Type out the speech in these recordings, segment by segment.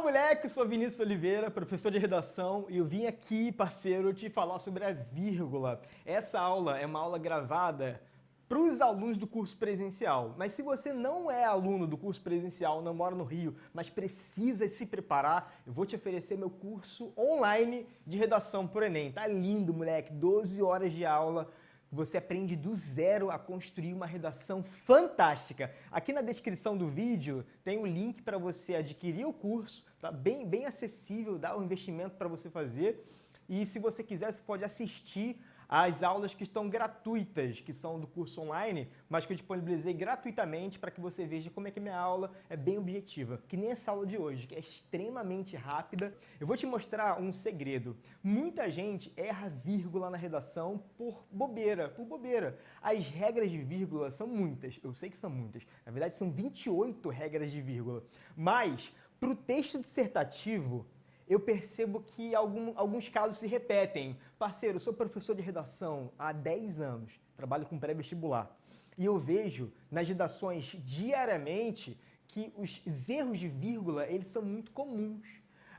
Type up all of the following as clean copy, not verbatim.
moleque! Eu sou Vinícius Oliveira, professor de redação, e eu vim aqui, parceiro, te falar sobre a vírgula. Essa aula é uma aula gravada para os alunos do curso presencial. Mas se você não é aluno do curso presencial, não mora no Rio, mas precisa se preparar, eu vou te oferecer meu curso online de redação por Enem. Tá lindo, moleque! 12 horas de aula. Você aprende do zero a construir uma redação fantástica. Aqui na descrição do vídeo tem o link para você adquirir o curso, tá bem acessível, dá um investimento para você fazer. E se você quiser, você pode assistir às aulas que estão gratuitas, que são do curso online, mas que eu disponibilizei gratuitamente para que você veja como é que a minha aula é bem objetiva, que nem essa aula de hoje, que é extremamente rápida. Eu vou te mostrar um segredo. Muita gente erra vírgula na redação por bobeira. As regras de vírgula são muitas, eu sei que são muitas, na verdade são 28 regras de vírgula, mas para o texto dissertativo, eu percebo que alguns casos se repetem. Parceiro, eu sou professor de redação há 10 anos, trabalho com pré-vestibular. E eu vejo nas redações diariamente que os erros de vírgula, eles são muito comuns.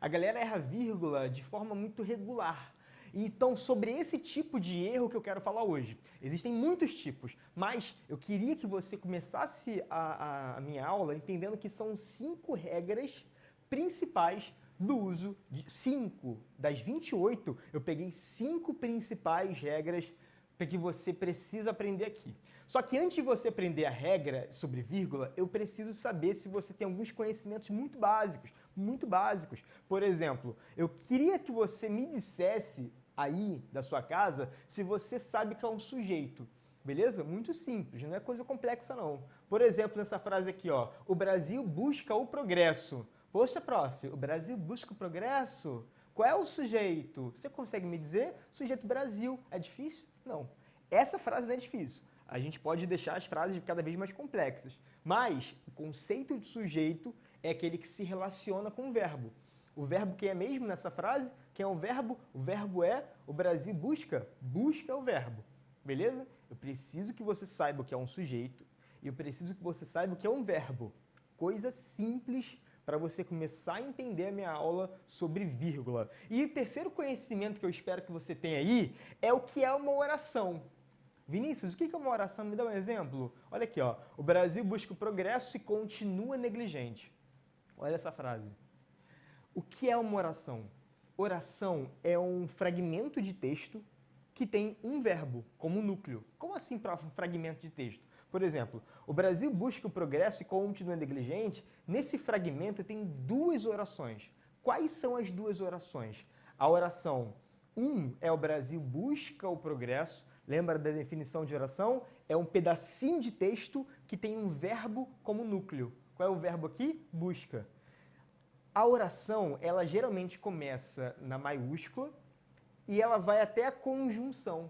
A galera erra vírgula de forma muito regular. Então, sobre esse tipo de erro que eu quero falar hoje. Existem muitos tipos, mas eu queria que você começasse a minha aula entendendo que são 5 regras principais do uso de 5 das 28, eu peguei 5 principais regras que você precisa aprender aqui. Só que antes de você aprender a regra sobre vírgula, eu preciso saber se você tem alguns conhecimentos muito básicos, muito básicos. Por exemplo, eu queria que você me dissesse aí da sua casa se você sabe que é um sujeito. Beleza? Muito simples, não é coisa complexa não. Por exemplo, nessa frase aqui, ó, o Brasil busca o progresso. Poxa, prof, o Brasil busca o progresso? Qual é o sujeito? Você consegue me dizer? Sujeito Brasil. É difícil? Não. Essa frase não é difícil. A gente pode deixar as frases cada vez mais complexas. Mas o conceito de sujeito é aquele que se relaciona com o verbo. O verbo que é mesmo nessa frase, quem é o verbo? O verbo é o Brasil busca. Busca é o verbo. Beleza? Eu preciso que você saiba o que é um sujeito e eu preciso que você saiba o que é um verbo. Coisa simples para você começar a entender a minha aula sobre vírgula. E o terceiro conhecimento que eu espero que você tenha aí é o que é uma oração. Vinícius, o que é uma oração? Me dá um exemplo. Olha aqui, ó. O Brasil busca o progresso e continua negligente. Olha essa frase. O que é uma oração? Oração é um fragmento de texto que tem um verbo como núcleo. Como assim, prof, um fragmento de texto? Por exemplo, o Brasil busca o progresso e continua negligente. Nesse fragmento tem 2 orações. Quais são as 2 orações? A oração 1 é o Brasil busca o progresso. Lembra da definição de oração? É um pedacinho de texto que tem um verbo como núcleo. Qual é o verbo aqui? Busca. A oração, ela geralmente começa na maiúscula e ela vai até a conjunção.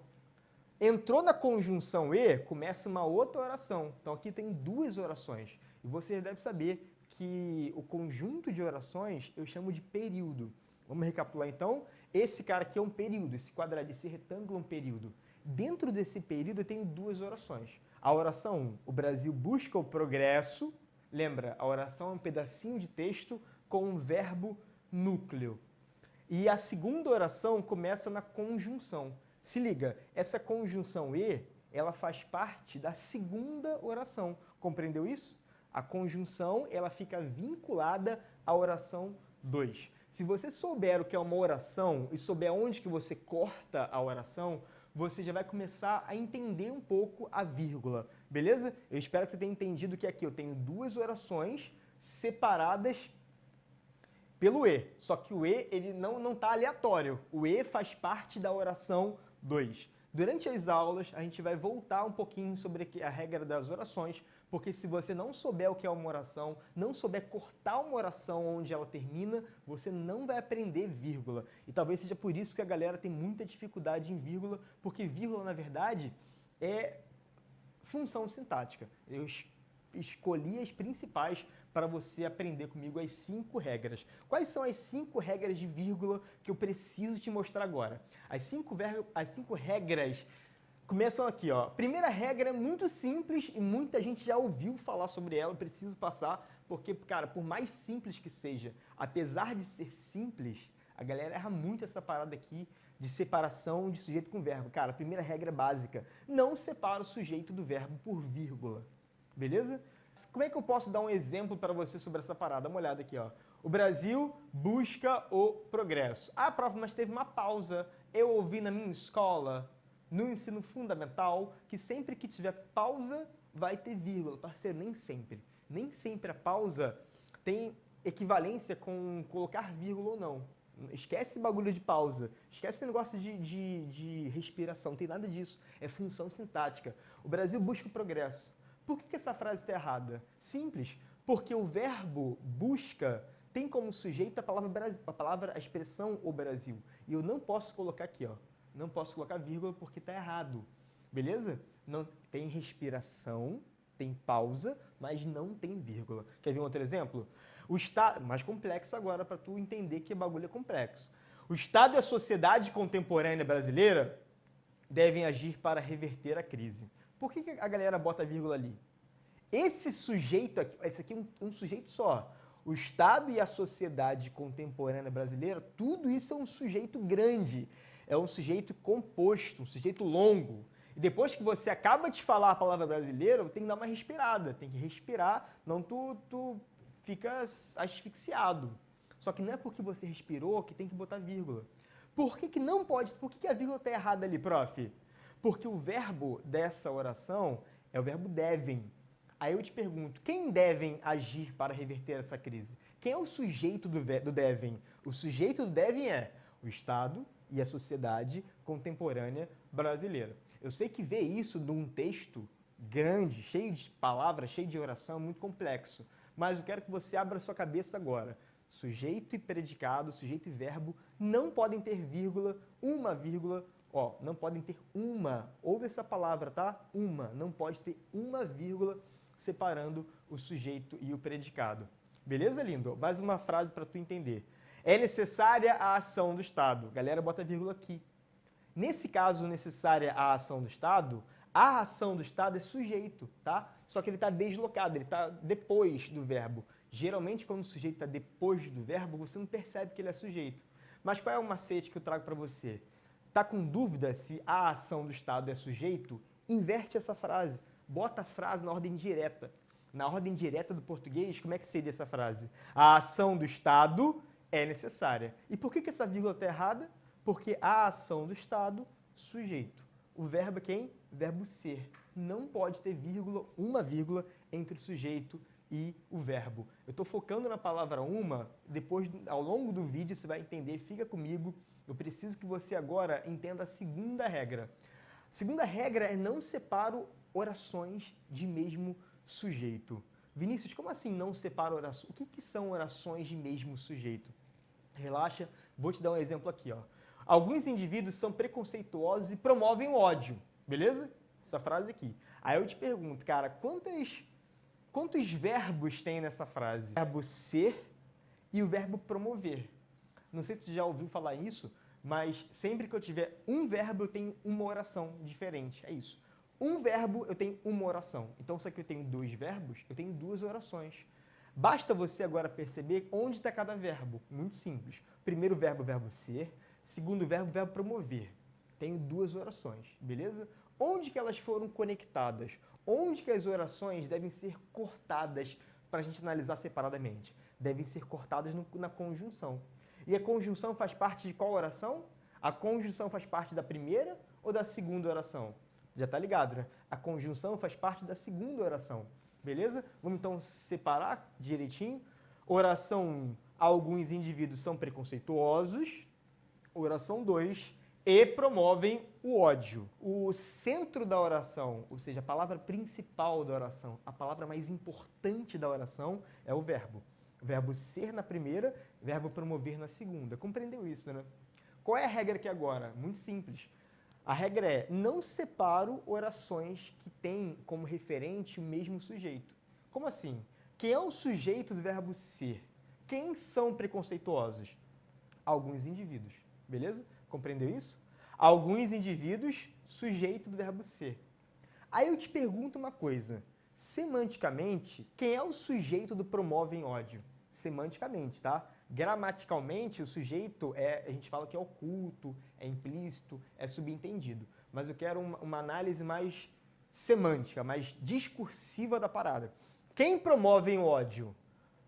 Entrou na conjunção E, começa uma outra oração. Então aqui tem 2 orações. E você deve saber que o conjunto de orações eu chamo de período. Vamos recapitular então? Esse cara aqui é um período, esse quadrado, esse retângulo é um período. Dentro desse período eu tenho 2 orações. A oração 1, o Brasil busca o progresso. Lembra, a oração é um pedacinho de texto com um verbo núcleo. E a segunda oração começa na conjunção. Se liga, essa conjunção E, ela faz parte da segunda oração. Compreendeu isso? A conjunção, ela fica vinculada à oração 2. Se você souber o que é uma oração e souber onde que você corta a oração, você já vai começar a entender um pouco a vírgula, beleza? Eu espero que você tenha entendido que aqui eu tenho 2 orações separadas pelo E. Só que o E ele não está aleatório. O E faz parte da oração 2. Durante as aulas, a gente vai voltar um pouquinho sobre a regra das orações, porque se você não souber o que é uma oração, não souber cortar uma oração onde ela termina, você não vai aprender vírgula. E talvez seja por isso que a galera tem muita dificuldade em vírgula, porque vírgula, na verdade, é função sintática. Eu escolhi as principais para você aprender comigo as 5 regras. Quais são as 5 regras de vírgula que eu preciso te mostrar agora? As 5 regras Começam aqui, ó. Primeira regra é muito simples e muita gente já ouviu falar sobre ela, eu preciso passar, porque, cara, por mais simples que seja, apesar de ser simples, a galera erra muito essa parada aqui de separação de sujeito com verbo. Cara, a primeira regra é básica, não separa o sujeito do verbo por vírgula, beleza? Como é que eu posso dar um exemplo para você sobre essa parada? Dá uma olhada aqui, ó. O Brasil busca o progresso. Ah, prof, mas teve uma pausa. Eu ouvi na minha escola, no ensino fundamental, que sempre que tiver pausa, vai ter vírgula. Parceiro, nem sempre. Nem sempre a pausa tem equivalência com colocar vírgula ou não. Esquece esse bagulho de pausa. Esquece esse negócio de respiração. Não tem nada disso. É função sintática. O Brasil busca o progresso. Por que essa frase está errada? Simples. Porque o verbo busca tem como sujeito a expressão o Brasil. E eu não posso colocar aqui, ó. Não posso colocar vírgula porque está errado. Beleza? Não tem respiração, tem pausa, mas não tem vírgula. Quer ver um outro exemplo? O Estado, mais complexo agora para tu entender que o bagulho é complexo. O Estado e a sociedade contemporânea brasileira devem agir para reverter a crise. Por que a galera bota vírgula ali? Esse sujeito aqui, esse aqui é um sujeito só. O Estado e a sociedade contemporânea brasileira, tudo isso é um sujeito grande. É um sujeito composto, um sujeito longo. E depois que você acaba de falar a palavra brasileira, tem que dar uma respirada. Tem que respirar, não tu fica asfixiado. Só que não é porque você respirou que tem que botar vírgula. Por que não pode? Por que a vírgula está errada ali, prof? Porque o verbo dessa oração é o verbo devem. Aí eu te pergunto, quem devem agir para reverter essa crise? Quem é o sujeito do devem? O sujeito do devem é o Estado e a sociedade contemporânea brasileira. Eu sei que ver isso num texto grande, cheio de palavras, cheio de oração, é muito complexo. Mas eu quero que você abra a sua cabeça agora. Sujeito e predicado, sujeito e verbo não podem ter vírgula, uma vírgula, ó, não podem ter uma. Ouve essa palavra, tá? Uma. Não pode ter uma vírgula separando o sujeito e o predicado. Beleza, lindo? Mais uma frase para tu entender. É necessária a ação do Estado. Galera, bota vírgula aqui. Nesse caso, necessária a ação do Estado, a ação do Estado é sujeito, tá? Só que ele está deslocado, ele está depois do verbo. Geralmente, quando o sujeito está depois do verbo, você não percebe que ele é sujeito. Mas qual é o macete que eu trago para você? Tá com dúvida se a ação do Estado é sujeito? Inverte essa frase. Bota a frase na ordem direta. Na ordem direta do português, como é que seria essa frase? A ação do Estado é necessária. E por que essa vírgula está errada? Porque a ação do Estado, sujeito. O verbo é quem? Verbo ser. Não pode ter vírgula, uma vírgula entre o sujeito e o verbo. Eu estou focando na palavra uma, depois, ao longo do vídeo, você vai entender, fica comigo. Eu preciso que você agora entenda a segunda regra. A segunda regra é não separo orações de mesmo sujeito. Vinícius, como assim não separa orações? O que são orações de mesmo sujeito? Relaxa, vou te dar um exemplo aqui, ó. Alguns indivíduos são preconceituosos e promovem o ódio, beleza? Essa frase aqui. Aí eu te pergunto, cara, quantos verbos tem nessa frase? O verbo ser e o verbo promover. Não sei se você já ouviu falar isso, mas sempre que eu tiver um verbo, eu tenho uma oração diferente. É isso. Um verbo, eu tenho uma oração. Então, se aqui eu tenho dois verbos, eu tenho duas orações. Basta você agora perceber onde está cada verbo. Muito simples. Primeiro verbo, verbo ser. Segundo verbo, verbo promover. Tenho duas orações, beleza? Onde que elas foram conectadas? Onde que as orações devem ser cortadas para a gente analisar separadamente? Devem ser cortadas na conjunção. E a conjunção faz parte de qual oração? A conjunção faz parte da primeira ou da segunda oração? Já tá ligado, né? A conjunção faz parte da segunda oração, beleza? Vamos então separar direitinho. Oração 1, alguns indivíduos são preconceituosos. Oração 2, e promovem o ódio. O centro da oração, ou seja, a palavra principal da oração, a palavra mais importante da oração é o verbo. O verbo ser na primeira, verbo promover na segunda. Compreendeu isso, né? Qual é a regra aqui agora? Muito simples. A regra é, não separo orações que têm como referente o mesmo sujeito. Como assim? Quem é o sujeito do verbo ser? Quem são preconceituosos? Alguns indivíduos, beleza? Compreendeu isso? Alguns indivíduos, sujeito do verbo ser. Aí eu te pergunto uma coisa. Semanticamente, quem é o sujeito do promovem ódio? Semanticamente, tá? Gramaticalmente, o sujeito a gente fala que é oculto, é implícito, é subentendido. Mas eu quero uma análise mais semântica, mais discursiva da parada. Quem promove o ódio?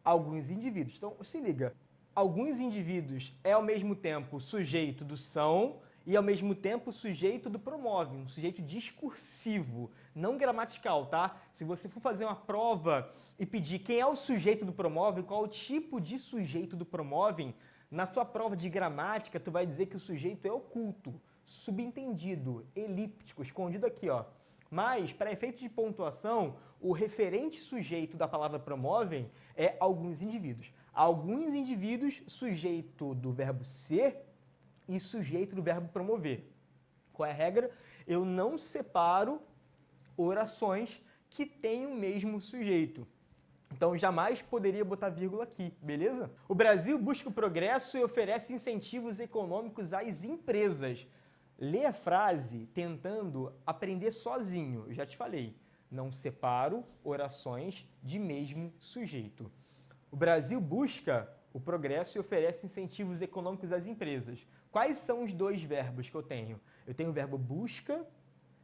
Alguns indivíduos. Então, se liga. Alguns indivíduos é ao mesmo tempo sujeito do são e ao mesmo tempo sujeito do promove, um sujeito discursivo, não gramatical, tá? Se você for fazer uma prova e pedir quem é o sujeito do promove, qual o tipo de sujeito do promove, na sua prova de gramática, tu vai dizer que o sujeito é oculto, subentendido, elíptico, escondido aqui, ó. Mas, para efeitos de pontuação, o referente sujeito da palavra promovem é alguns indivíduos. Alguns indivíduos, sujeito do verbo ser e sujeito do verbo promover. Qual é a regra? Eu não separo orações que têm o mesmo sujeito. Então, jamais poderia botar vírgula aqui, beleza? O Brasil busca o progresso e oferece incentivos econômicos às empresas. Lê a frase tentando aprender sozinho. Eu já te falei, não separo orações de mesmo sujeito. O Brasil busca o progresso e oferece incentivos econômicos às empresas. Quais são os dois verbos que eu tenho? Eu tenho o verbo busca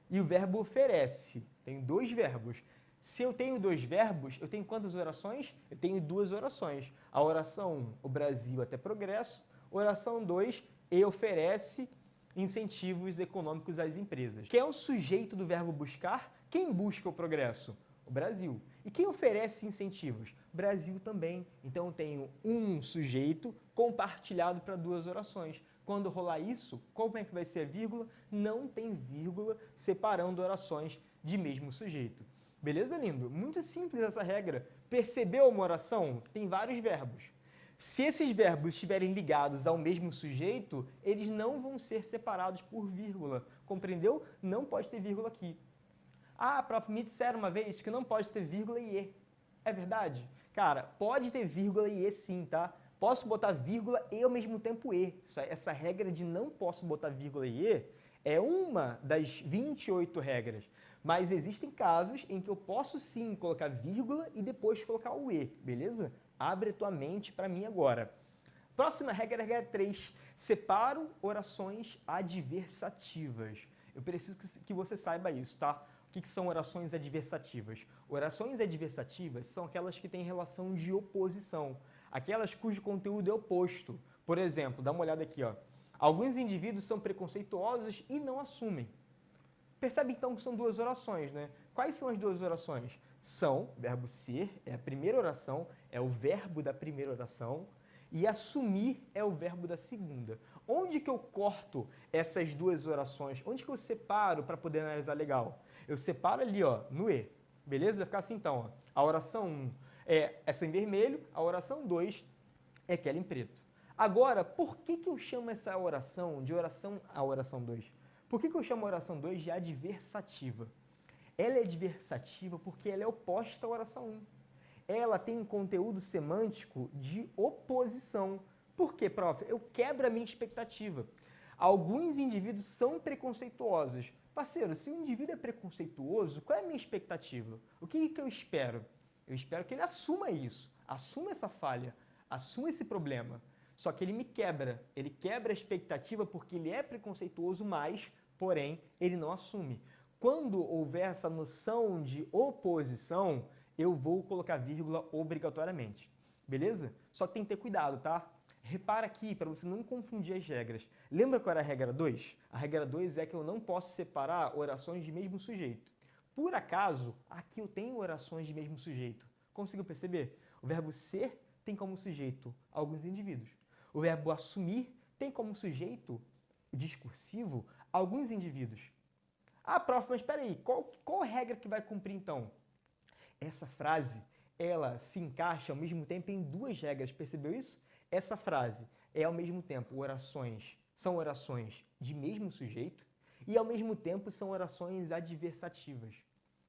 e o verbo oferece. Tenho dois verbos. Se eu tenho dois verbos, eu tenho quantas orações? Eu tenho duas orações. A oração 1, o Brasil até progresso. Oração 2, e oferece incentivos econômicos às empresas. Quem é o sujeito do verbo buscar? Quem busca o progresso? O Brasil. E quem oferece incentivos? Brasil também. Então eu tenho um sujeito compartilhado para duas orações. Quando rolar isso, como é que vai ser a vírgula? Não tem vírgula separando orações de mesmo sujeito. Beleza, lindo? Muito simples essa regra. Percebeu uma oração? Tem vários verbos. Se esses verbos estiverem ligados ao mesmo sujeito, eles não vão ser separados por vírgula. Compreendeu? Não pode ter vírgula aqui. Ah, prof, me disseram uma vez que não pode ter vírgula e e. É verdade? Cara, pode ter vírgula e e sim, tá? Posso botar vírgula e ao mesmo tempo e. Essa regra de não posso botar vírgula e e é uma das 28 regras. Mas existem casos em que eu posso sim colocar vírgula e depois colocar o e, beleza? Abre a tua mente para mim agora. Próxima regra, regra 3. Separo orações adversativas. Eu preciso que você saiba isso, tá? O que são orações adversativas? Orações adversativas são aquelas que têm relação de oposição. Aquelas cujo conteúdo é oposto. Por exemplo, dá uma olhada aqui, ó. Alguns indivíduos são preconceituosos e não assumem. Percebe então que são duas orações, né? Quais são as duas orações? São, verbo ser, é a primeira oração, é o verbo da primeira oração, e assumir é o verbo da segunda. Onde que eu corto essas duas orações? Onde que eu separo para poder analisar legal? Eu separo ali, ó, no e. Beleza? Vai ficar assim então, ó. A oração 1 é essa em vermelho, a oração 2 é aquela em preto. Agora, por que eu chamo essa oração de oração a oração 2? Por que eu chamo a oração 2 de adversativa? Ela é adversativa porque ela é oposta à oração 1. Ela tem um conteúdo semântico de oposição. Por quê, prof? Eu quebro a minha expectativa. Alguns indivíduos são preconceituosos. Parceiro, se um indivíduo é preconceituoso, qual é a minha expectativa? O que eu espero? Eu espero que ele assuma isso, assuma essa falha, assuma esse problema. Só que ele quebra a expectativa porque ele é preconceituoso, mas, porém, ele não assume. Quando houver essa noção de oposição, eu vou colocar vírgula obrigatoriamente, beleza? Só que tem que ter cuidado, tá? Repara aqui, para você não confundir as regras. Lembra qual era a regra 2? A regra 2 é que eu não posso separar orações de mesmo sujeito. Por acaso, aqui eu tenho orações de mesmo sujeito. Conseguiu perceber? O verbo ser tem como sujeito alguns indivíduos. O verbo assumir tem como sujeito discursivo alguns indivíduos. Ah, prof, mas espera aí, qual regra que vai cumprir então? Essa frase, ela se encaixa ao mesmo tempo em duas regras, percebeu isso? Essa frase é ao mesmo tempo são orações de mesmo sujeito e ao mesmo tempo são orações adversativas.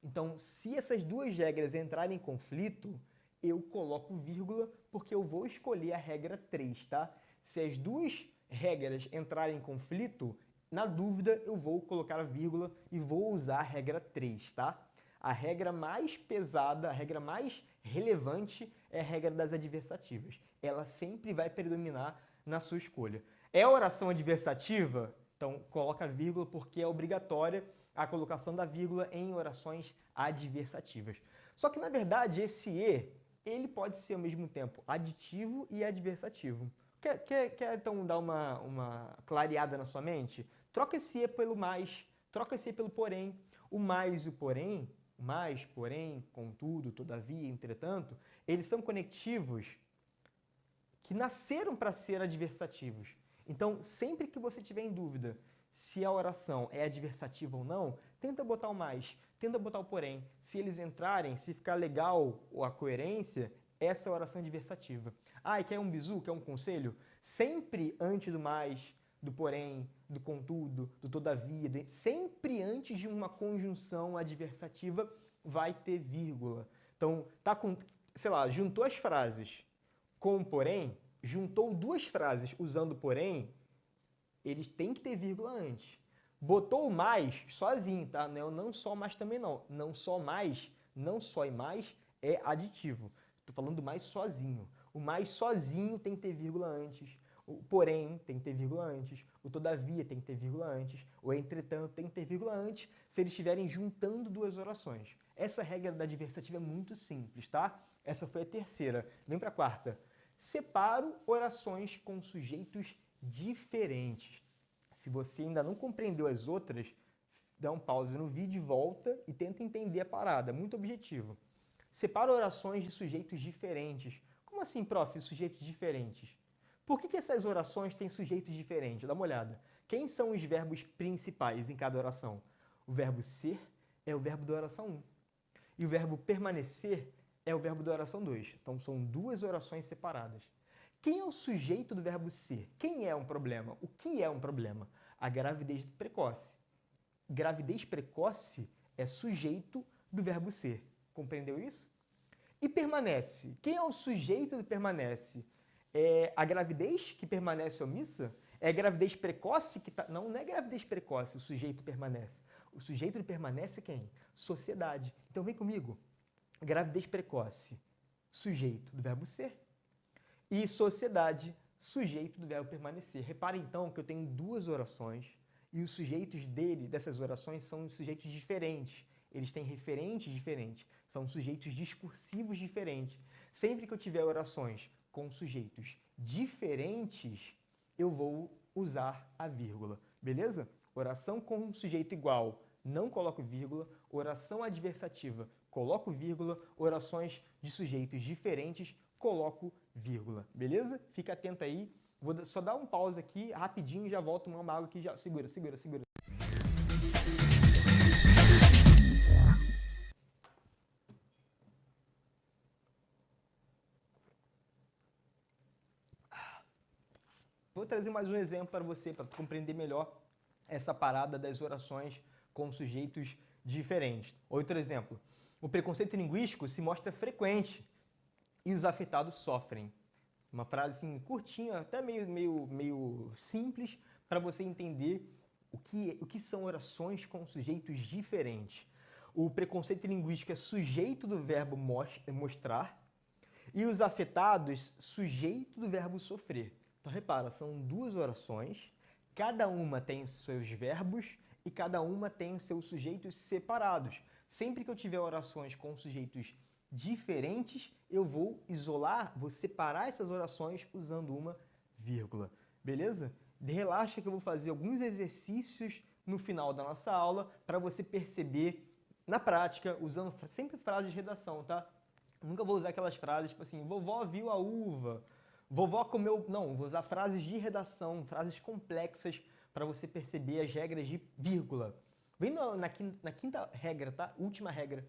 Então, se essas duas regras entrarem em conflito, eu coloco vírgula porque eu vou escolher a regra 3, tá? Se as duas regras entrarem em conflito, Na dúvida, eu vou colocar a vírgula e vou usar a regra 3, tá? A regra mais pesada, a regra mais relevante é a regra das adversativas. Ela sempre vai predominar na sua escolha. É a oração adversativa? Então, coloca a vírgula porque é obrigatória a colocação da vírgula em orações adversativas. Só que, na verdade, esse e, ele pode ser ao mesmo tempo aditivo e adversativo. Quer então dar uma clareada na sua mente? Troca esse e pelo mais, troca esse e pelo porém. O mais e o porém, mais, porém, contudo, todavia, entretanto, eles são conectivos que nasceram para ser adversativos. Então, sempre que você tiver em dúvida se a oração é adversativa ou não, tenta botar o mais, tenta botar o porém. Se eles entrarem, se ficar legal a coerência, essa é a oração adversativa. Ah, e quer um bizu, quer um conselho? Sempre antes do mais, do porém, do contudo, do todavia, sempre antes de uma conjunção adversativa vai ter vírgula. Então, tá com, sei lá, juntou as frases com porém, juntou duas frases usando porém, eles têm que ter vírgula antes. Botou o mais sozinho, tá? Não só mais também não. Não só mais, não só e mais é aditivo. Estou falando mais sozinho. O mais sozinho tem que ter vírgula antes. O porém tem que ter vírgula antes. O todavia tem que ter vírgula antes. O entretanto tem que ter vírgula antes se eles estiverem juntando duas orações. Essa regra da adversativa é muito simples, tá? Essa foi a terceira. Vem para a quarta. Separo orações com sujeitos diferentes. Se você ainda não compreendeu as outras, dá um pause no vídeo, volta e tenta entender a parada. Muito objetivo. Separa orações de sujeitos diferentes. Como assim, prof, sujeitos diferentes? Por que essas orações têm sujeitos diferentes? Dá uma olhada. Quem são os verbos principais em cada oração? O verbo ser é o verbo da oração 1. E o verbo permanecer é o verbo da oração 2. Então, são duas orações separadas. Quem é o sujeito do verbo ser? Quem é um problema? O que é um problema? A gravidez precoce. Gravidez precoce é sujeito do verbo ser. Compreendeu isso? E permanece. Quem é o sujeito do permanece? É a gravidez que permanece omissa? É a gravidez precoce que... Não é gravidez precoce, o sujeito permanece. O sujeito permanece quem? Sociedade. Então vem comigo. Gravidez precoce, sujeito do verbo ser. E sociedade, sujeito do verbo permanecer. Repare então que eu tenho duas orações e os sujeitos dessas orações são sujeitos diferentes. Eles têm referentes diferentes, são sujeitos discursivos diferentes. Sempre que eu tiver orações com sujeitos diferentes, eu vou usar a vírgula, beleza? Oração com um sujeito igual, não coloco vírgula. Oração adversativa, coloco vírgula. Orações de sujeitos diferentes, coloco vírgula, beleza? Fica atento aí. Vou só dar um pause aqui, rapidinho, já volto tomar uma água aqui. Já... Segura. Vou trazer mais um exemplo para você, para compreender melhor essa parada das orações com sujeitos diferentes. Outro exemplo. O preconceito linguístico se mostra frequente e os afetados sofrem. Uma frase assim, curtinha, até meio simples, para você entender o que são orações com sujeitos diferentes. O preconceito linguístico é sujeito do verbo mostrar e os afetados, sujeito do verbo sofrer. Então, repara, são duas orações, cada uma tem seus verbos e cada uma tem seus sujeitos separados. Sempre que eu tiver orações com sujeitos diferentes, eu vou isolar, vou separar essas orações usando uma vírgula. Beleza? Relaxa que eu vou fazer alguns exercícios no final da nossa aula para você perceber na prática, usando sempre frases de redação, tá? Nunca vou usar aquelas frases tipo assim, vovó viu a uva, vovó comeu... Não, vou usar frases de redação, frases complexas para você perceber as regras de vírgula. Vem na quinta regra, tá? Última regra.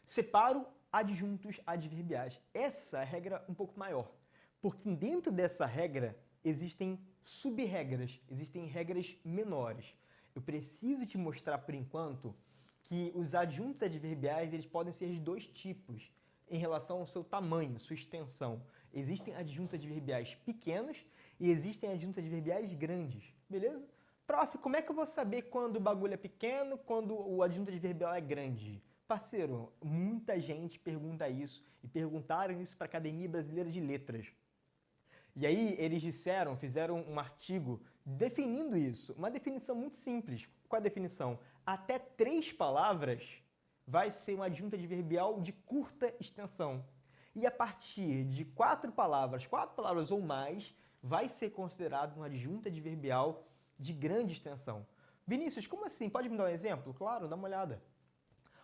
Separo adjuntos adverbiais. Essa é a regra um pouco maior, porque dentro dessa regra existem sub-regras, existem regras menores. Eu preciso te mostrar por enquanto que os adjuntos adverbiais eles podem ser de dois tipos em relação ao seu tamanho, sua extensão. Existem adjuntos adverbiais pequenos e existem adjuntos adverbiais grandes, beleza? prof, como é que eu vou saber quando o bagulho é pequeno, quando o adjunto adverbial é grande? Parceiro, muita gente pergunta isso e perguntaram isso para a Academia Brasileira de Letras. E aí eles fizeram um artigo definindo isso. Uma definição muito simples. Qual a definição? Até 3 palavras vai ser um adjunto adverbial de curta extensão. E a partir de 4 palavras ou mais, vai ser considerado um adjunto adverbial de grande extensão. Vinícius, como assim? Pode me dar um exemplo? Claro, dá uma olhada.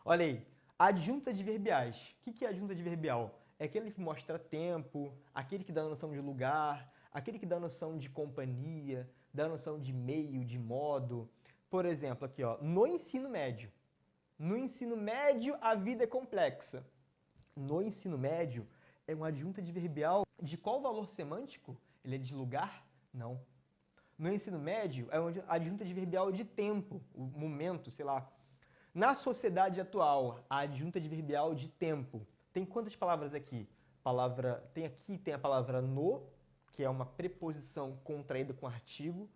Olha aí, adjuntos adverbiais. O que é adjunto adverbial? É aquele que mostra tempo, aquele que dá noção de lugar, aquele que dá noção de companhia, dá noção de meio, de modo. Por exemplo, aqui, ó, no ensino médio. No ensino médio, a vida é complexa. No ensino médio, é um adjunto adverbial de qual valor semântico? Ele é de lugar? Não. No ensino médio, é um adjunto adverbial de tempo, o momento, sei lá. Na sociedade atual, a adjunta adverbial de tempo. Tem quantas palavras aqui? Tem a palavra no, que é uma preposição contraída com artigo,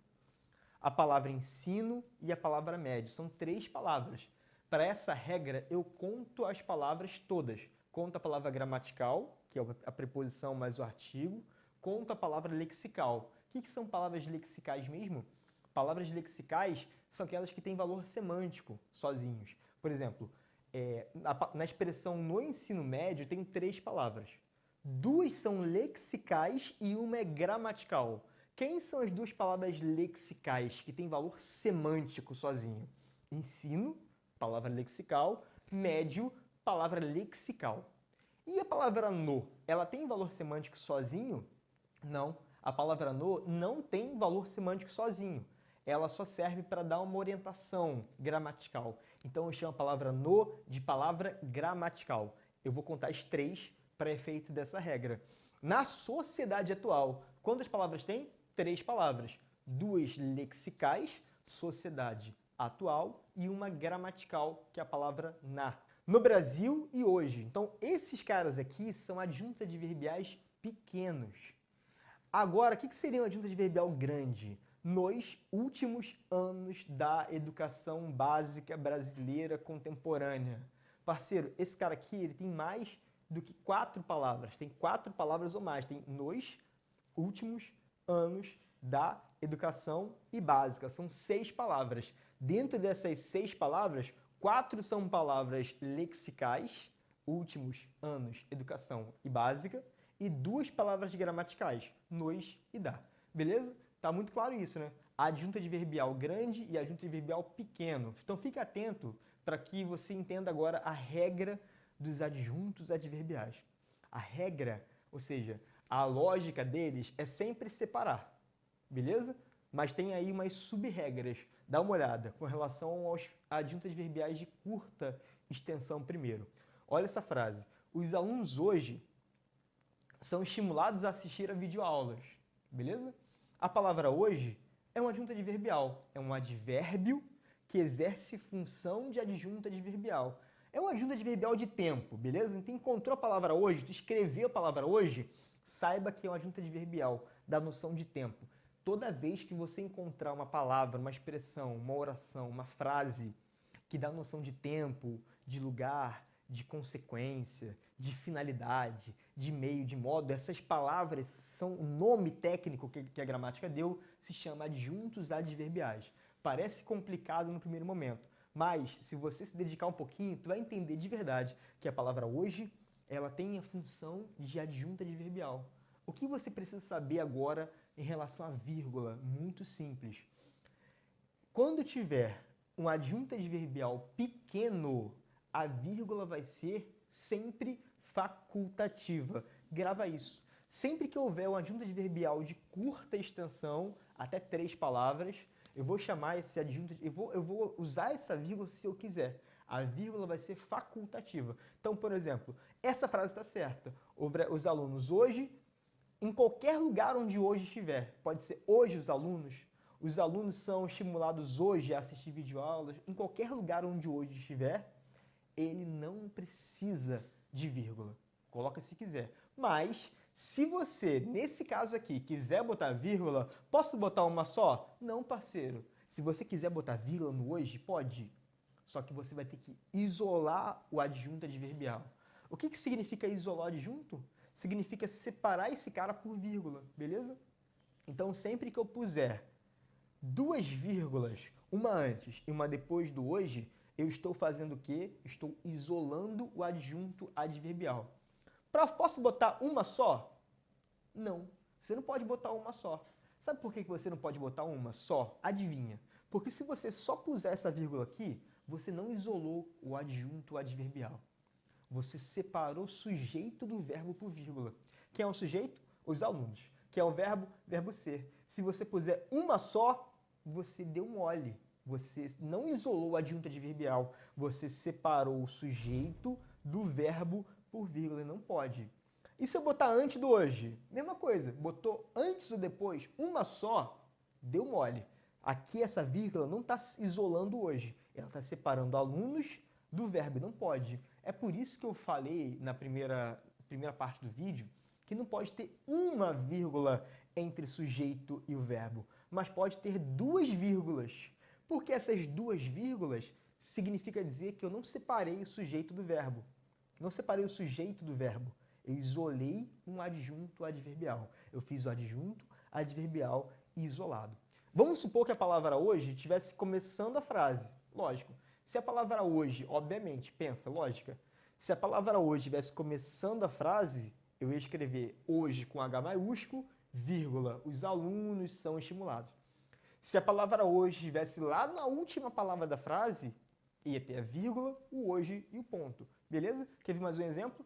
a palavra ensino e a palavra médio. São 3 palavras. Para essa regra, eu conto as palavras todas. Conto a palavra gramatical, que é a preposição mais o artigo, conto a palavra lexical. O que são palavras lexicais mesmo? Palavras lexicais são aquelas que têm valor semântico sozinhos. Por exemplo, na expressão no ensino médio tem 3 palavras. 2 são lexicais e uma é gramatical. Quem são as 2 palavras lexicais que têm valor semântico sozinho? Ensino, palavra lexical, médio, palavra lexical. E a palavra no, ela tem valor semântico sozinho? Não. A palavra no não tem valor semântico sozinho. Ela só serve para dar uma orientação gramatical. Então eu chamo a palavra no de palavra gramatical. Eu vou contar as 3 para efeito dessa regra. Na sociedade atual, quantas palavras tem? 3 palavras. 2 lexicais, sociedade atual, e uma gramatical, que é a palavra na. No Brasil e hoje. Então esses caras aqui são adjuntos adverbiais pequenos. Agora, o que seria um adjunto adverbial grande? Nos últimos anos da educação básica brasileira contemporânea. Parceiro, esse cara aqui ele tem mais do que 4 palavras. Tem 4 palavras ou mais. Tem nos últimos anos da educação e básica. São 6 palavras. Dentro dessas 6 palavras, 4 são palavras lexicais, últimos anos, educação e básica, e 2 palavras gramaticais, nos e da. Beleza? Tá muito claro isso, né? Adjunto adverbial grande e adjunto adverbial pequeno. Então fique atento para que você entenda agora a regra dos adjuntos adverbiais. A regra, ou seja, a lógica deles é sempre separar, beleza? Mas tem aí umas sub-regras. Dá uma olhada com relação aos adjuntos adverbiais de curta extensão primeiro. Olha essa frase. Os alunos hoje são estimulados a assistir a videoaulas, beleza? A palavra hoje é um adjunto adverbial, é um advérbio que exerce função de adjunto adverbial. É um adjunto adverbial de tempo, beleza? Então encontrou a palavra hoje, tu escreveu a palavra hoje, saiba que é um adjunto adverbial, da noção de tempo. Toda vez que você encontrar uma palavra, uma expressão, uma oração, uma frase que dá noção de tempo, de lugar, de consequência, de finalidade, de meio, de modo, essas palavras são o nome técnico que a gramática deu, se chama adjuntos adverbiais. Parece complicado no primeiro momento, mas se você se dedicar um pouquinho, tu vai entender de verdade que a palavra hoje, ela tem a função de adjunto adverbial. O que você precisa saber agora em relação à vírgula? Muito simples. Quando tiver um adjunto adverbial pequeno, a vírgula vai ser sempre facultativa. Grava isso. Sempre que houver um adjunto adverbial de curta extensão, até 3 palavras, eu vou chamar esse adjunto, eu vou usar essa vírgula se eu quiser. A vírgula vai ser facultativa. Então, por exemplo, essa frase está certa. Os alunos hoje, em qualquer lugar onde hoje estiver, pode ser hoje os alunos são estimulados hoje a assistir videoaulas, em qualquer lugar onde hoje estiver, ele não precisa de vírgula. Coloca se quiser. Mas, se você, nesse caso aqui, quiser botar vírgula, posso botar uma só? Não, parceiro. Se você quiser botar vírgula no hoje, pode. Só que você vai ter que isolar o adjunto adverbial. O que significa isolar o adjunto? Significa separar esse cara por vírgula, beleza? Então, sempre que eu puser duas vírgulas, uma antes e uma depois do hoje, eu estou fazendo o quê? Estou isolando o adjunto adverbial. Posso botar uma só? Não. Você não pode botar uma só. Sabe por que você não pode botar uma só? Adivinha. Porque se você só puser essa vírgula aqui, você não isolou o adjunto adverbial. Você separou o sujeito do verbo por vírgula. Quem é o sujeito? Os alunos. Quem é o verbo? Verbo ser. Se você puser uma só, você deu mole. Você não isolou o adjunto adverbial. Você separou o sujeito do verbo por vírgula e não pode. E se eu botar antes do hoje? Mesma coisa. Botou antes ou depois, uma só, deu mole. Aqui essa vírgula não está isolando hoje. Ela está separando alunos do verbo. Não pode. É por isso que eu falei na primeira parte do vídeo que não pode ter uma vírgula entre sujeito e o verbo, mas pode ter duas vírgulas. Porque essas duas vírgulas significa dizer que eu não separei o sujeito do verbo. Não separei o sujeito do verbo. Eu isolei um adjunto adverbial. Eu fiz o adjunto adverbial isolado. Vamos supor que a palavra hoje estivesse começando a frase. Lógico. Se a palavra hoje, obviamente, pensa, lógica. Se a palavra hoje estivesse começando a frase, eu ia escrever hoje com H maiúsculo, vírgula, os alunos são estimulados. Se a palavra hoje estivesse lá na última palavra da frase, ia ter a vírgula, o hoje e o ponto. Beleza? Quer ver mais um exemplo?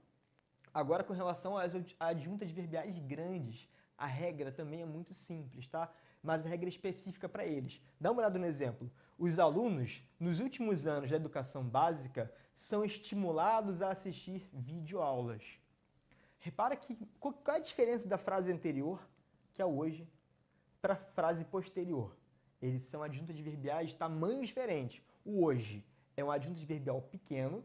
Agora, com relação às adjuntas adverbiais grandes, a regra também é muito simples, tá? Mas a regra é específica para eles. Dá uma olhada no exemplo. Os alunos, nos últimos anos da educação básica, são estimulados a assistir videoaulas. Repara que qual é a diferença da frase anterior, que é hoje, para a frase posterior? Eles são adjuntos adverbiais de tamanho diferente. O hoje é um adjunto adverbial pequeno.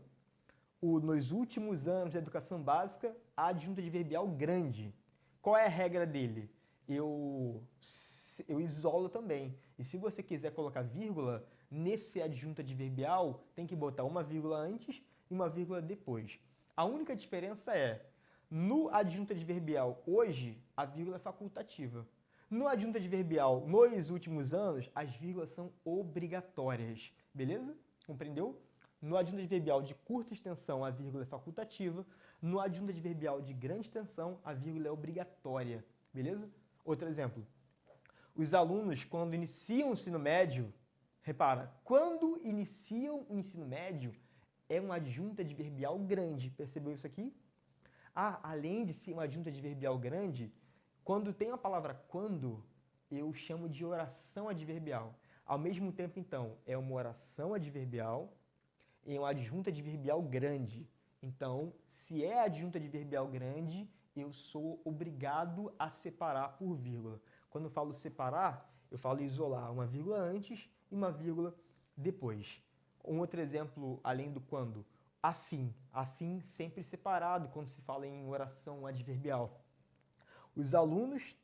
Nos últimos anos da educação básica, a adjunto adverbial grande. Qual é a regra dele? Eu isolo também. E se você quiser colocar vírgula, nesse adjunto adverbial, tem que botar uma vírgula antes e uma vírgula depois. A única diferença é, no adjunto adverbial hoje, a vírgula é facultativa. No adjunto adverbial nos últimos anos, as vírgulas são obrigatórias. Beleza? Compreendeu? No adjunto adverbial de curta extensão, a vírgula é facultativa. No adjunto adverbial de grande extensão, a vírgula é obrigatória. Beleza? Outro exemplo. Os alunos, quando iniciam o ensino médio, repara, quando iniciam o ensino médio, é um adjunto adverbial grande. Percebeu isso aqui? Além de ser um adjunto adverbial grande, quando tem a palavra quando, eu chamo de oração adverbial. Ao mesmo tempo, então, é uma oração adverbial e um adjunto adverbial grande. Então, se é adjunto adverbial grande, eu sou obrigado a separar por vírgula. Quando eu falo separar, eu falo isolar uma vírgula antes e uma vírgula depois. Um outro exemplo, além do quando, afim. Afim sempre separado quando se fala em oração adverbial. Os alunos,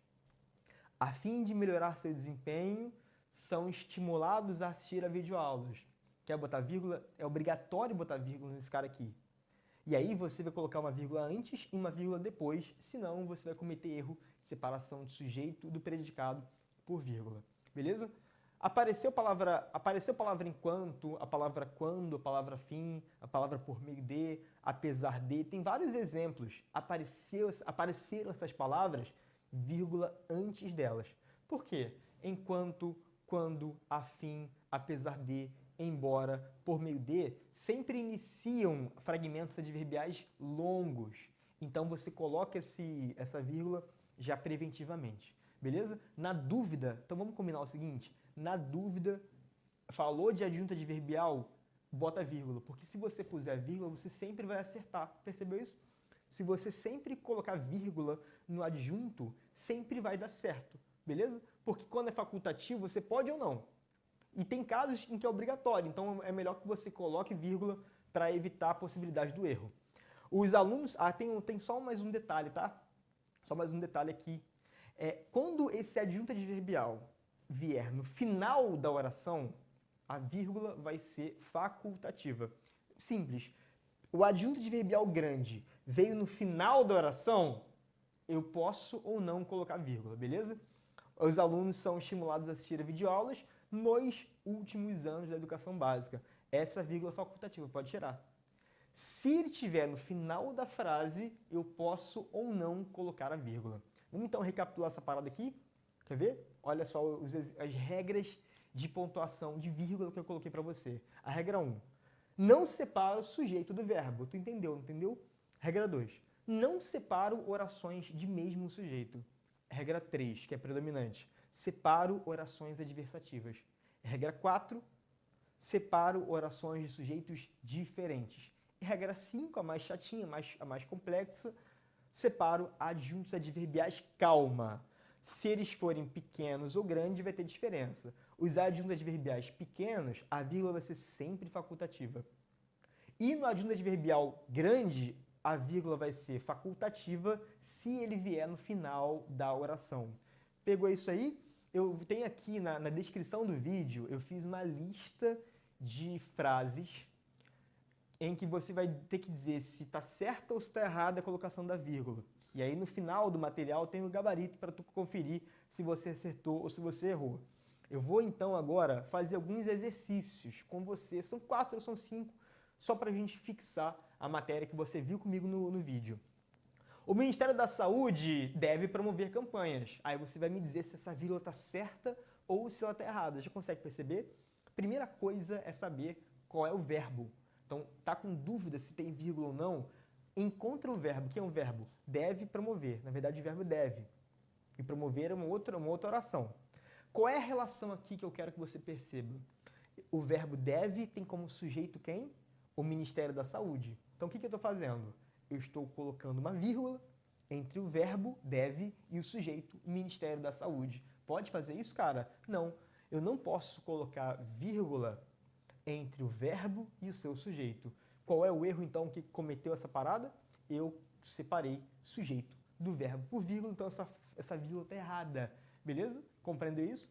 a fim de melhorar seu desempenho, são estimulados a assistir a videoaulas. Quer botar vírgula? É obrigatório botar vírgula nesse cara aqui. E aí você vai colocar uma vírgula antes e uma vírgula depois, senão você vai cometer erro de separação de sujeito do predicado por vírgula. Beleza? Apareceu a palavra enquanto, a palavra quando, a palavra fim, a palavra por meio de, apesar de. Tem vários exemplos. Apareceram essas palavras, vírgula antes delas. Por quê? Enquanto, quando, afim, apesar de, embora, por meio de, sempre iniciam fragmentos adverbiais longos. Então você coloca essa vírgula já preventivamente. Beleza? Na dúvida, então vamos combinar o seguinte, na dúvida, falou de adjunto adverbial, bota vírgula, porque se você puser vírgula, você sempre vai acertar. Percebeu isso? Se você sempre colocar vírgula no adjunto, sempre vai dar certo. Beleza? Porque quando é facultativo, você pode ou não. E tem casos em que é obrigatório, então é melhor que você coloque vírgula para evitar a possibilidade do erro. Os alunos... tem só mais um detalhe, tá? Só mais um detalhe aqui. Quando esse adjunto adverbial vier no final da oração, a vírgula vai ser facultativa. Simples. O adjunto adverbial grande veio no final da oração, eu posso ou não colocar vírgula, beleza? Os alunos são estimulados a assistir a videoaulas nos últimos anos da educação básica. Essa vírgula facultativa pode tirar. Se ele estiver no final da frase, eu posso ou não colocar a vírgula. Vamos então recapitular essa parada aqui? Quer ver? Olha só as regras de pontuação de vírgula que eu coloquei para você. A regra 1. Não separa o sujeito do verbo. Tu entendeu, não entendeu? Regra 2. Não separo orações de mesmo sujeito. Regra 3, que é predominante. Separo orações adversativas. Regra 4. Separo orações de sujeitos diferentes. E regra 5, a mais chatinha, a mais complexa, separo adjuntos adverbiais calma. Se eles forem pequenos ou grandes, vai ter diferença. Os adjuntos adverbiais pequenos, a vírgula vai ser sempre facultativa. E no adjunto adverbial grande, a vírgula vai ser facultativa se ele vier no final da oração. Pegou isso aí? Eu tenho aqui na descrição do vídeo, eu fiz uma lista de frases em que você vai ter que dizer se está certa ou se está errada a colocação da vírgula. E aí no final do material tem o gabarito para tu conferir se você acertou ou se você errou. Eu vou então agora fazer alguns exercícios com você, são 4 ou são 5, só para a gente fixar a matéria que você viu comigo no vídeo. O Ministério da Saúde deve promover campanhas. Aí você vai me dizer se essa vírgula está certa ou se ela está errada. Já consegue perceber? Primeira coisa é saber qual é o verbo. Então, tá com dúvida se tem vírgula ou não? Encontra o verbo. Que é um verbo? Deve promover. Na verdade, o verbo deve. E promover é uma outra oração. Qual é a relação aqui que eu quero que você perceba? O verbo deve tem como sujeito quem? O Ministério da Saúde. Então, o que eu estou fazendo? Eu estou colocando uma vírgula entre o verbo deve e o sujeito Ministério da Saúde. Pode fazer isso, cara? Não. Eu não posso colocar vírgula entre o verbo e o seu sujeito. Qual é o erro, então, que cometeu essa parada? Eu separei sujeito do verbo por vírgula, então essa vírgula está errada. Beleza? Compreendeu isso?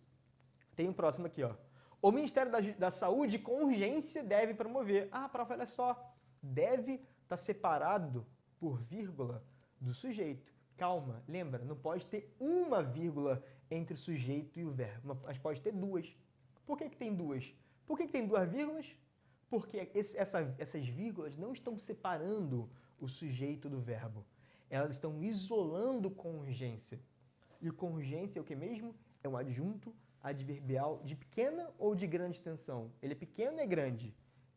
Tem um próximo aqui, ó. O Ministério da Saúde, com urgência, deve promover. Ah, prof, olha só. Deve estar separado por vírgula do sujeito. Calma, lembra, não pode ter uma vírgula entre o sujeito e o verbo, mas pode ter duas. Por que tem duas? Por que tem duas vírgulas? Porque essas vírgulas não estão separando o sujeito do verbo. Elas estão isolando com urgência. E com urgência é o que mesmo? É um adjunto adverbial de pequena ou de grande tensão. Ele é pequeno ou é grande?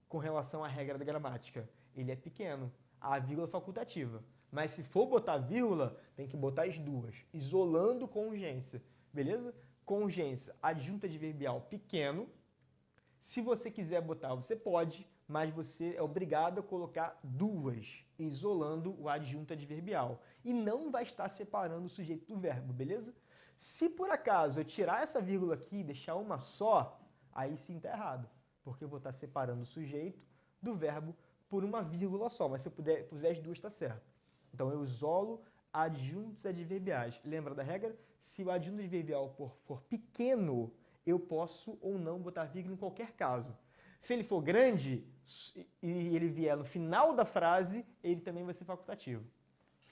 Com relação à regra da gramática. Ele é pequeno. A vírgula é facultativa. Mas se for botar vírgula, tem que botar as duas. Isolando com urgência. Beleza? Com urgência, adjunto adverbial pequeno. Se você quiser botar, você pode, mas você é obrigado a colocar duas, isolando o adjunto adverbial. E não vai estar separando o sujeito do verbo, beleza? Se por acaso eu tirar essa vírgula aqui e deixar uma só, aí sim está errado, porque eu vou estar separando o sujeito do verbo por uma vírgula só, mas se eu puser as duas, está certo. Então eu isolo adjuntos adverbiais. Lembra da regra? Se o adjunto adverbial for pequeno, eu posso ou não botar vírgula em qualquer caso. Se ele for grande e ele vier no final da frase, ele também vai ser facultativo.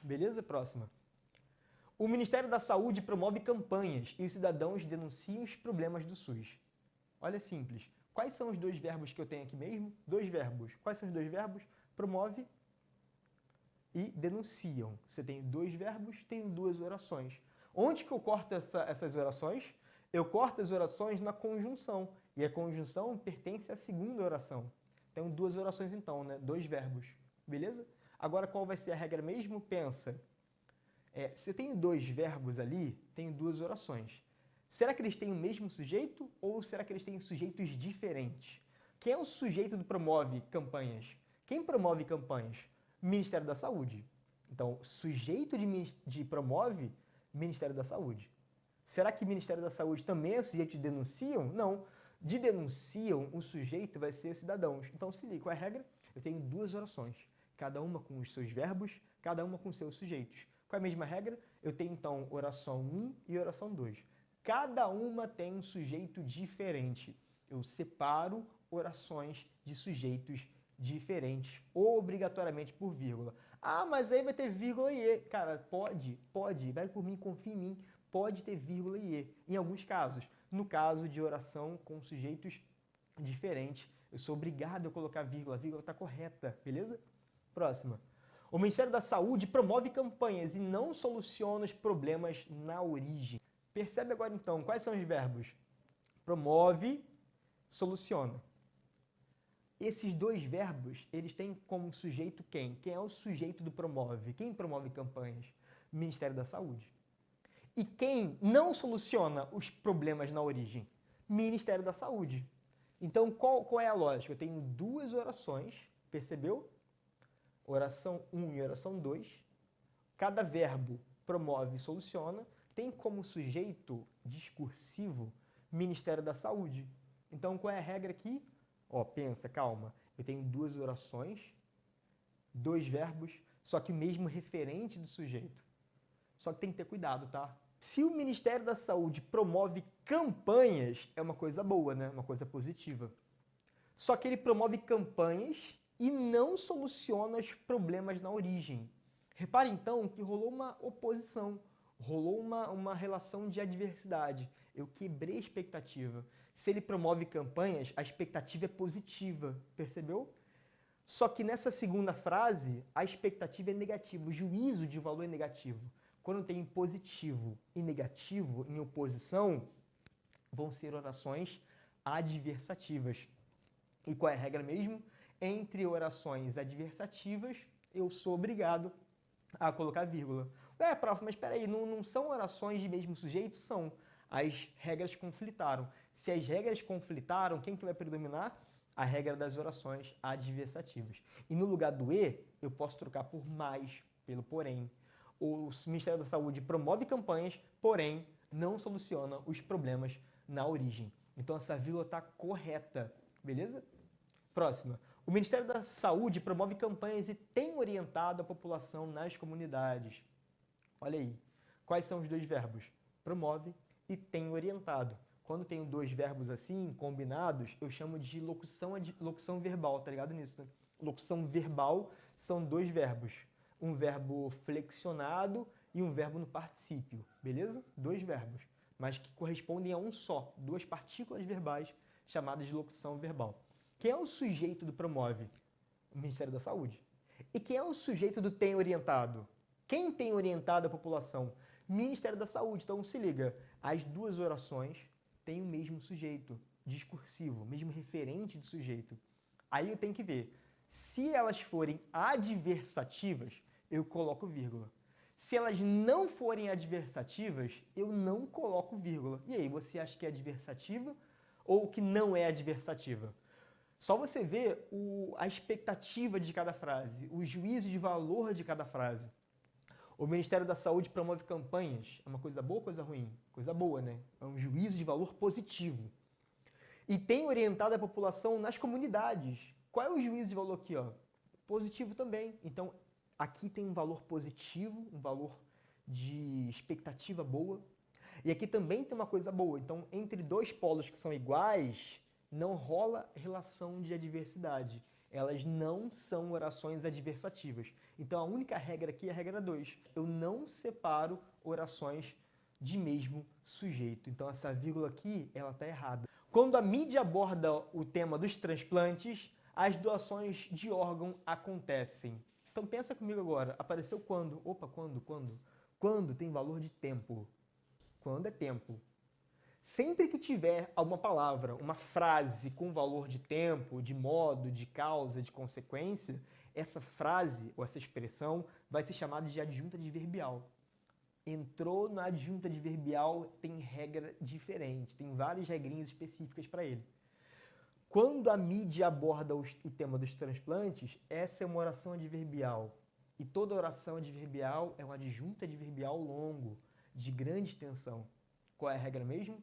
Beleza? Próxima. O Ministério da Saúde promove campanhas e os cidadãos denunciam os problemas do SUS. Olha, simples. Quais são os dois verbos que eu tenho aqui mesmo? Dois verbos. Quais são os dois verbos? Promove e denunciam. Você tem dois verbos, tem duas orações. Onde que eu corto essas orações? Eu corto as orações na conjunção. E a conjunção pertence à segunda oração. Tem duas orações então, né? Dois verbos. Beleza? Agora, qual vai ser a regra mesmo? Pensa. Se eu tenho dois verbos ali, tenho duas orações. Será que eles têm o mesmo sujeito ou será que eles têm sujeitos diferentes? Quem é o sujeito do promove campanhas? Quem promove campanhas? Ministério da Saúde. Então, sujeito de promove, Ministério da Saúde. Será que o Ministério da Saúde também é sujeito de denunciam? Não. De denunciam, o sujeito vai ser os cidadãos. Então, se liga, qual é a regra? Eu tenho duas orações, cada uma com os seus verbos, cada uma com os seus sujeitos. Qual é a mesma regra? Eu tenho, então, oração 1 e oração 2. Cada uma tem um sujeito diferente. Eu separo orações de sujeitos diferentes, obrigatoriamente por vírgula. Ah, mas aí vai ter vírgula e e. Cara, pode, vai por mim, confia em mim, pode ter vírgula e e, em alguns casos. No caso de oração com sujeitos diferentes, eu sou obrigado a colocar vírgula, a vírgula está correta, beleza? Próxima. O Ministério da Saúde promove campanhas e não soluciona os problemas na origem. Percebe agora então, quais são os verbos? Promove, soluciona. Esses dois verbos, eles têm como sujeito quem? Quem é o sujeito do promove? Quem promove campanhas? O Ministério da Saúde. E quem não soluciona os problemas na origem? Ministério da Saúde. Então, qual é a lógica? Eu tenho duas orações, percebeu? Oração 1 e oração 2. Cada verbo promove e soluciona. Tem como sujeito discursivo Ministério da Saúde. Então, qual é a regra aqui? Ó, pensa, calma. Eu tenho duas orações, dois verbos, só que o mesmo referente do sujeito. Só que tem que ter cuidado, tá? Se o Ministério da Saúde promove campanhas, é uma coisa boa, né? Uma coisa positiva. Só que ele promove campanhas e não soluciona os problemas na origem. Repare, então, que rolou uma oposição, rolou uma relação de adversidade. Eu quebrei a expectativa. Se ele promove campanhas, a expectativa é positiva, percebeu? Só que nessa segunda frase, a expectativa é negativa, o juízo de valor é negativo. Quando tem positivo e negativo em oposição, vão ser orações adversativas. E qual é a regra mesmo? Entre orações adversativas, eu sou obrigado a colocar vírgula. Ué, prof, mas espera aí, não são orações de mesmo sujeito? São. As regras conflitaram. Se as regras conflitaram, quem que vai predominar? A regra das orações adversativas. E no lugar do e, eu posso trocar por mais, pelo porém. O Ministério da Saúde promove campanhas, porém não soluciona os problemas na origem. Então essa vírgula está correta, beleza? Próxima. O Ministério da Saúde promove campanhas e tem orientado a população nas comunidades. Olha aí. Quais são os dois verbos? Promove e tem orientado. Quando tenho dois verbos assim, combinados, eu chamo de locução verbal, tá ligado nisso, né? Locução verbal são dois verbos. Um verbo flexionado e um verbo no particípio, beleza? Dois verbos, mas que correspondem a um só, duas partículas verbais chamadas de locução verbal. Quem é o sujeito do promove? O Ministério da Saúde. E quem é o sujeito do tem orientado? Quem tem orientado a população? Ministério da Saúde. Então se liga, as duas orações têm o mesmo sujeito discursivo, mesmo referente de sujeito. Aí eu tenho que ver, se elas forem adversativas, eu coloco vírgula. Se elas não forem adversativas, eu não coloco vírgula. E aí, você acha que é adversativa ou que não é adversativa? Só você ver a expectativa de cada frase, o juízo de valor de cada frase. O Ministério da Saúde promove campanhas. É uma coisa boa ou coisa ruim? Coisa boa, né? É um juízo de valor positivo. E tem orientado a população nas comunidades. Qual é o juízo de valor aqui? Ó? Positivo também. Então, aqui tem um valor positivo, um valor de expectativa boa. E aqui também tem uma coisa boa. Então, entre dois polos que são iguais, não rola relação de adversidade. Elas não são orações adversativas. Então, a única regra aqui é a regra 2. Eu não separo orações de mesmo sujeito. Então, essa vírgula aqui, ela está errada. Quando a mídia aborda o tema dos transplantes, as doações de órgão acontecem. Então, pensa comigo agora. Apareceu quando? Opa, quando? Quando tem valor de tempo. Quando é tempo. Sempre que tiver alguma palavra, uma frase com valor de tempo, de modo, de causa, de consequência, essa frase ou essa expressão vai ser chamada de adjunta adverbial. Entrou na adjunta adverbial, tem regra diferente, tem várias regrinhas específicas para ele. Quando a mídia aborda o tema dos transplantes, essa é uma oração adverbial. E toda oração adverbial é um adjunto adverbial longo, de grande extensão. Qual é a regra mesmo?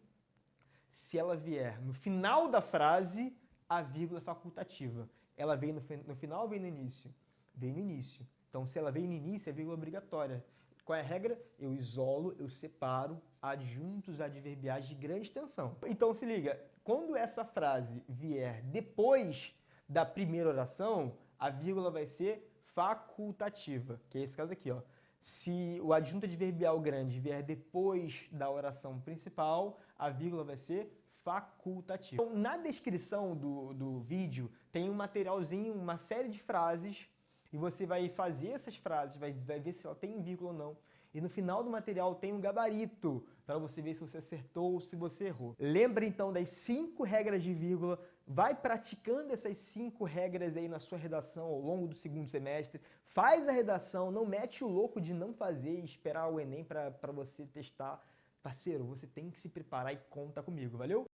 Se ela vier no final da frase, a vírgula é facultativa. Ela veio no final ou veio no início? Veio no início. Então, se ela veio no início, é vírgula obrigatória. Qual é a regra? Eu isolo, eu separo adjuntos adverbiais de grande extensão. Então se liga, quando essa frase vier depois da primeira oração, a vírgula vai ser facultativa, que é esse caso aqui, ó. Se o adjunto adverbial grande vier depois da oração principal, a vírgula vai ser facultativa. Então, na descrição do vídeo tem um materialzinho, uma série de frases, e você vai fazer essas frases, vai ver se ela tem vírgula ou não. E no final do material tem um gabarito para você ver se você acertou ou se você errou. Lembra então das 5 regras de vírgula, vai praticando essas 5 regras aí na sua redação ao longo do segundo semestre, faz a redação, não mete o louco de não fazer e esperar o Enem para você testar. Parceiro, você tem que se preparar e conta comigo, valeu?